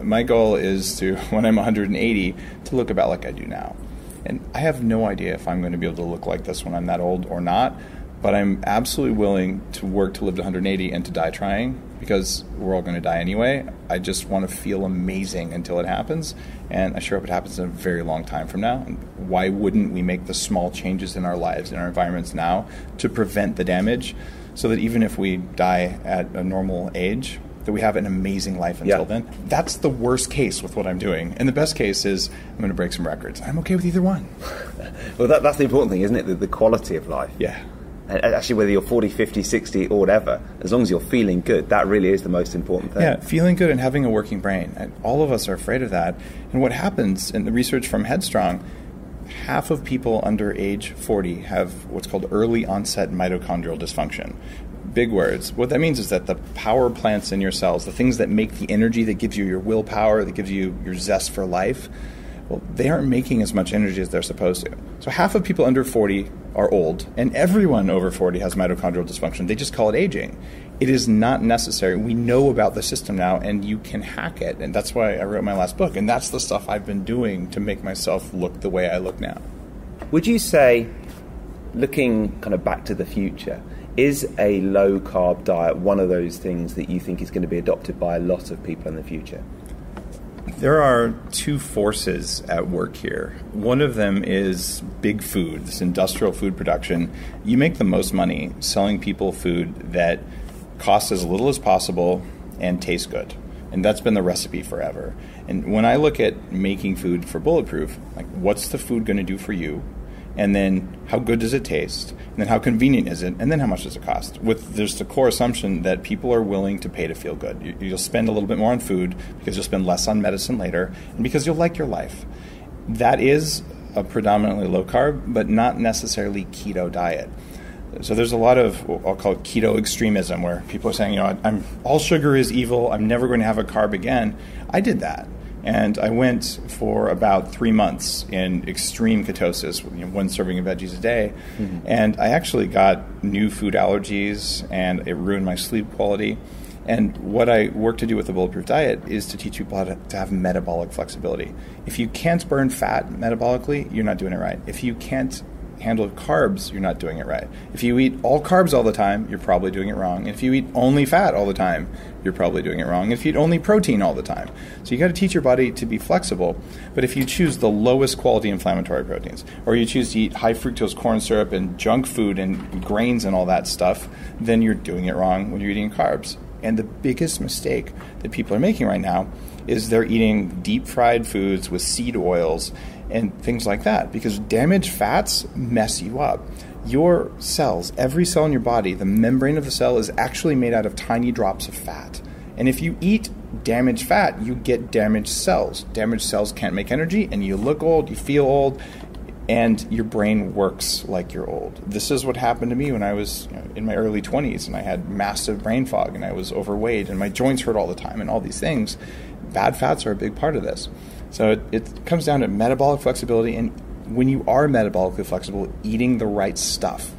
My goal is to, when I'm 180, to look about like I do now. And I have no idea if I'm going to be able to look like this when I'm that old or not, but I'm absolutely willing to work to live to 180 and to die trying, because we're all going to die anyway. I just want to feel amazing until it happens, and I sure hope it happens in a very long time from now. And why wouldn't we make the small changes in our lives, in our environments now, to prevent the damage, so that even if we die at a normal age, that we have an amazing life until then. That's the worst case with what I'm doing. And the best case is I'm going to break some records. I'm okay with either one. Well, that's the important thing, isn't it? The quality of life. Yeah. And actually, whether you're 40, 50, 60, or whatever, as long as you're feeling good, that really is the most important thing. Yeah, feeling good and having a working brain. And all of us are afraid of that. And what happens in the research from Headstrong, half of people under age 40 have what's called early onset mitochondrial dysfunction. Big words. What that means is that the power plants in your cells, the things that make the energy that gives you your willpower, that gives you your zest for life, well, they aren't making as much energy as they're supposed to. So half of people under 40 are old, and everyone over 40 has mitochondrial dysfunction. They just call it aging. It is not necessary. We know about the system now, and you can hack it. And that's why I wrote my last book, and that's the stuff I've been doing to make myself look the way I look now. Would you say, looking kind of back to the future, is a low-carb diet one of those things that you think is going to be adopted by a lot of people in the future? There are two forces at work here. One of them is big food, this industrial food production. You make the most money selling people food that costs as little as possible and tastes good. And that's been the recipe forever. And when I look at making food for Bulletproof, like, what's the food going to do for you? And then how good does it taste? And then how convenient is it? And then how much does it cost? There's the core assumption that people are willing to pay to feel good. You'll spend a little bit more on food because you'll spend less on medicine later, and because you'll like your life. That is a predominantly low carb, but not necessarily keto diet. So there's a lot of, I'll call it keto extremism, where people are saying, all sugar is evil. I'm never going to have a carb again. I did that. And I went for about 3 months in extreme ketosis, one serving of veggies a day. Mm-hmm. And I actually got new food allergies, and it ruined my sleep quality. And what I work to do with the Bulletproof diet is to teach people how to have metabolic flexibility. If you can't burn fat metabolically, you're not doing it right. If you can't handle carbs, you're not doing it right. If you eat all carbs all the time, you're probably doing it wrong. And if you eat only fat all the time, you're probably doing it wrong. And if you eat only protein all the time. So you got to teach your body to be flexible. But if you choose the lowest quality inflammatory proteins, or you choose to eat high fructose corn syrup and junk food and grains and all that stuff, then you're doing it wrong when you're eating carbs. And the biggest mistake that people are making right now is they're eating deep fried foods with seed oils and things like that, because damaged fats mess you up. Your cells, every cell in your body, the membrane of the cell is actually made out of tiny drops of fat. And if you eat damaged fat, you get damaged cells. Damaged cells can't make energy, and you look old, you feel old, and your brain works like you're old. This is what happened to me when I was in my early 20s, and I had massive brain fog, and I was overweight, and my joints hurt all the time, and all these things. Bad fats are a big part of this. So it comes down to metabolic flexibility, and when you are metabolically flexible, eating the right stuff.